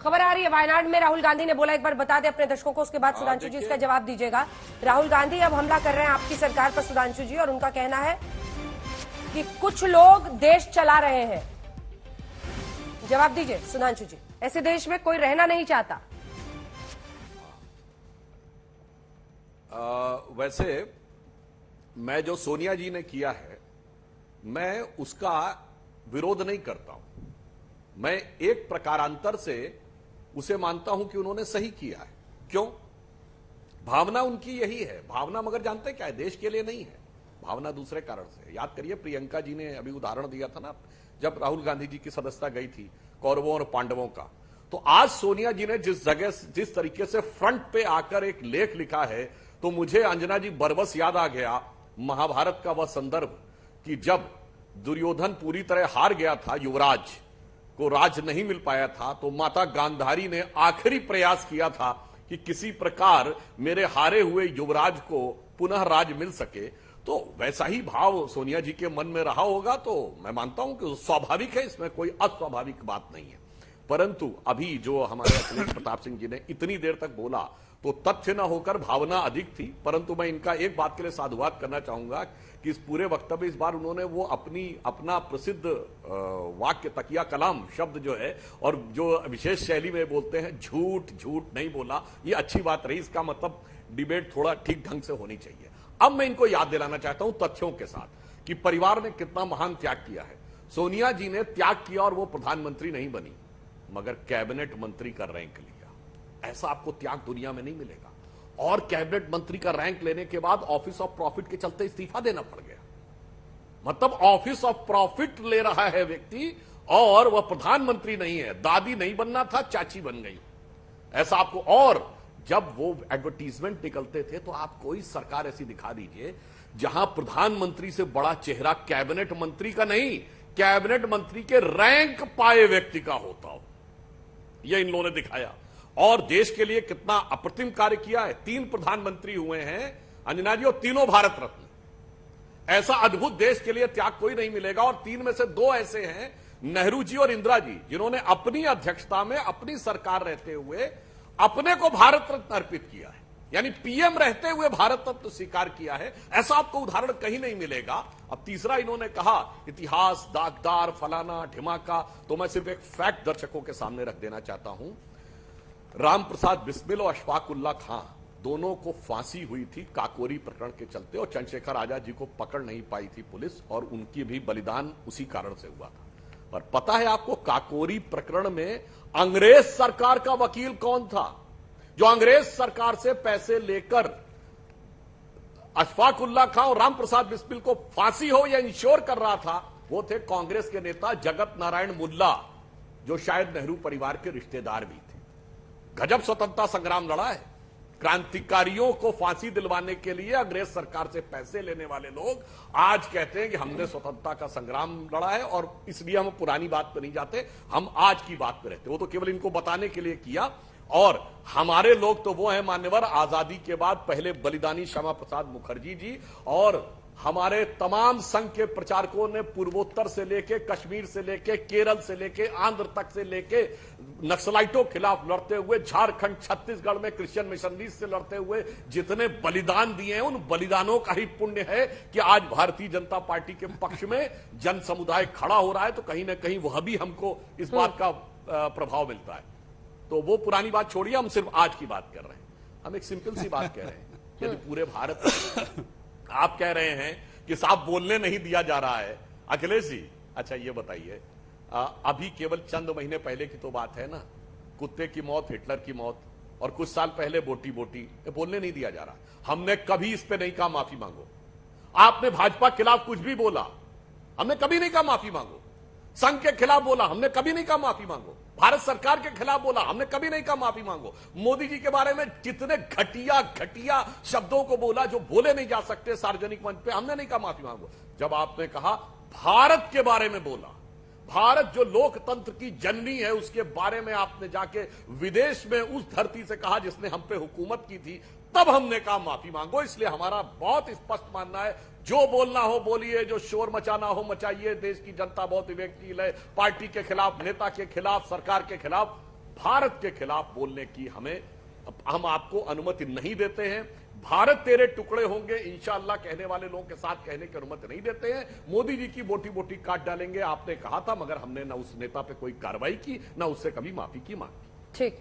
खबर आ रही है वायनाड में राहुल गांधी ने बोला, एक बार बता दें अपने दर्शकों को, उसके बाद सुधांशु जी इसका जवाब दीजिएगा। राहुल गांधी अब हमला कर रहे हैं आपकी सरकार पर सुधांशु जी, और उनका कहना है कि कुछ लोग देश चला रहे हैं। जवाब दीजिए सुधांशु जी, ऐसे देश में कोई रहना नहीं चाहता। वैसे मैं जो सोनिया जी ने किया है, मैं उसका विरोध नहीं करता हूं। मैं एक प्रकारांतर से उसे मानता हूं कि उन्होंने सही किया है। क्यों? भावना उनकी यही है। भावना मगर जानते क्या है, देश के लिए नहीं है, भावना दूसरे कारण से। याद करिए, प्रियंका जी ने अभी उदाहरण दिया था ना, जब राहुल गांधी जी की सदस्यता गई थी कौरवों और पांडवों का। तो आज सोनिया जी ने जिस तरीके से फ्रंट पे आकर एक लेख लिखा है, तो मुझे अंजना जी बरबस याद आ गया, महाभारत का वह संदर्भ कि जब दुर्योधन पूरी तरह हार गया था, युवराज को राज नहीं मिल पाया था, तो माता गांधारी ने आखिरी प्रयास किया था कि किसी प्रकार मेरे हारे हुए युवराज को पुनः राज मिल सके। तो वैसा ही भाव सोनिया जी के मन में रहा होगा। तो मैं मानता हूं कि स्वाभाविक है, इसमें कोई अस्वाभाविक बात नहीं है। परंतु अभी जो हमारे अखिलेश प्रताप सिंह जी ने इतनी देर तक बोला, तो तथ्य न होकर भावना अधिक थी। परंतु मैं इनका एक बात के लिए साधुवाद करना चाहूंगा कि इस पूरे वक्तव्य इस बार उन्होंने वो अपना प्रसिद्ध वाक्य तकिया कलाम शब्द जो है, और जो विशेष शैली में बोलते हैं, झूठ झूठ नहीं बोला। ये अच्छी बात रही। इसका मतलब डिबेट थोड़ा ठीक ढंग से होनी चाहिए। अब मैं इनको याद दिलाना चाहता हूं तथ्यों के साथ कि परिवार ने कितना महान त्याग किया है। सोनिया जी ने त्याग किया और वो प्रधानमंत्री नहीं बनी, मगर कैबिनेट मंत्री का रैंक लिया। ऐसा आपको त्याग दुनिया में नहीं मिलेगा। और कैबिनेट मंत्री का रैंक लेने के बाद ऑफिस ऑफ प्रॉफिट के चलते इस्तीफा देना पड़ गया। मतलब ऑफिस ऑफ प्रॉफिट ले रहा है व्यक्ति, और वह प्रधानमंत्री नहीं है। दादी नहीं बनना था, चाची बन गई। ऐसा आपको। और जब वो एडवर्टीजमेंट निकलते थे, तो आप कोई सरकार ऐसी दिखा दीजिए जहां प्रधानमंत्री से बड़ा चेहरा कैबिनेट मंत्री का नहीं, कैबिनेट मंत्री के रैंक पाए व्यक्ति का होता हो। यह इन लोगों ने दिखाया। और देश के लिए कितना अप्रतिम कार्य किया है। 3 प्रधानमंत्री हुए हैं अंजना जी, और तीनों भारत रत्न। ऐसा अद्भुत देश के लिए त्याग कोई नहीं मिलेगा। और 3 में से 2 ऐसे हैं, नेहरू जी और इंदिरा जी, जिन्होंने अपनी अध्यक्षता में अपनी सरकार रहते हुए अपने को भारत रत्न अर्पित किया है। यानी पीएम रहते हुए भारत रत्न स्वीकार किया है। ऐसा आपको उदाहरण कहीं नहीं मिलेगा। अब तीसरा इन्होंने कहा इतिहास दागदार फलाना ढिमाका, तो मैं सिर्फ एक फैक्ट दर्शकों के सामने रख देना चाहता हूं। राम प्रसाद बिस्मिल और अशफाक उल्ला खां दोनों को फांसी हुई थी काकोरी प्रकरण के चलते, और चंद्रशेखर आजाद जी को पकड़ नहीं पाई थी पुलिस, और उनकी भी बलिदान उसी कारण से हुआ था। पर पता है आपको, काकोरी प्रकरण में अंग्रेज सरकार का वकील कौन था? जो अंग्रेज सरकार से पैसे लेकर अशफाक उल्ला खां और राम प्रसाद बिस्मिल को फांसी हो या इंश्योर कर रहा था, वो थे कांग्रेस के नेता जगत नारायण मुल्ला, जो शायद नेहरू परिवार के रिश्तेदार भी थे। गजब स्वतंत्रता संग्राम लड़ा है। क्रांतिकारियों को फांसी दिलवाने के लिए अंग्रेज सरकार से पैसे लेने वाले लोग आज कहते हैं कि हमने स्वतंत्रता का संग्राम लड़ा है, और इसलिए हम पुरानी बात पर नहीं जाते, हम आज की बात पर रहते। वो तो केवल इनको बताने के लिए किया। और हमारे लोग तो वो हैं मान्यवर, आजादी के बाद पहले बलिदानी श्यामा प्रसाद मुखर्जी जी, और हमारे तमाम संघ के प्रचारकों ने पूर्वोत्तर से लेके, कश्मीर से लेके, केरल से लेके, आंध्र तक से लेके नक्सलाइटों के खिलाफ लड़ते हुए, झारखंड छत्तीसगढ़ में क्रिश्चियन मिशनरीज से लड़ते हुए जितने बलिदान दिए हैं, उन बलिदानों का ही पुण्य है कि आज भारतीय जनता पार्टी के पक्ष में जन समुदाय खड़ा हो रहा है। तो कहीं ना कहीं वह भी हमको इस बात का प्रभाव मिलता है। तो वो पुरानी बात छोड़िए, हम सिर्फ आज की बात कर रहे हैं। हम एक सिंपल सी बात कह रहे हैं। यदि पूरे भारत में आप कह रहे हैं कि साहब बोलने नहीं दिया जा रहा है, अखिलेश जी, अच्छा ये बताइए, अभी केवल चंद महीने पहले की तो बात है ना, कुत्ते की मौत, हिटलर की मौत, और कुछ साल पहले बोटी बोटी, ये बोलने नहीं दिया जा रहा। हमने कभी इस पे नहीं कहा माफी मांगो। आपने भाजपा के खिलाफ कुछ भी बोला, हमने कभी नहीं कहा माफी मांगो। संघ के खिलाफ बोला, हमने कभी नहीं कहा माफी मांगो। भारत सरकार के खिलाफ बोला, हमने कभी नहीं कहा माफी मांगो। मोदी जी के बारे में जितने घटिया घटिया शब्दों को बोला, जो बोले नहीं जा सकते सार्वजनिक मंच पे, हमने नहीं कहा माफी मांगो। जब आपने कहा भारत के बारे में बोला, भारत जो लोकतंत्र की जननी है, उसके बारे में आपने जाके विदेश में उस धरती से कहा जिसने हम पे हुकूमत की थी, तब हमने कहा माफी मांगो। इसलिए हमारा बहुत स्पष्ट मानना है, जो बोलना हो बोलिए, जो शोर मचाना हो मचाइए। देश की जनता बहुत विवेकशील है। पार्टी के खिलाफ, नेता के खिलाफ, सरकार के खिलाफ भारत के खिलाफ बोलने की हम आपको अनुमति नहीं देते हैं। भारत तेरे टुकड़े होंगे इंशाअल्लाह कहने वाले लोगों के साथ कहने की अनुमति नहीं देते हैं। मोदी जी की बोटी बोटी काट डालेंगे आपने कहा था, मगर हमने ना उस नेता पे कोई कार्रवाई की, ना उससे कभी माफी की मांग की। ठीक।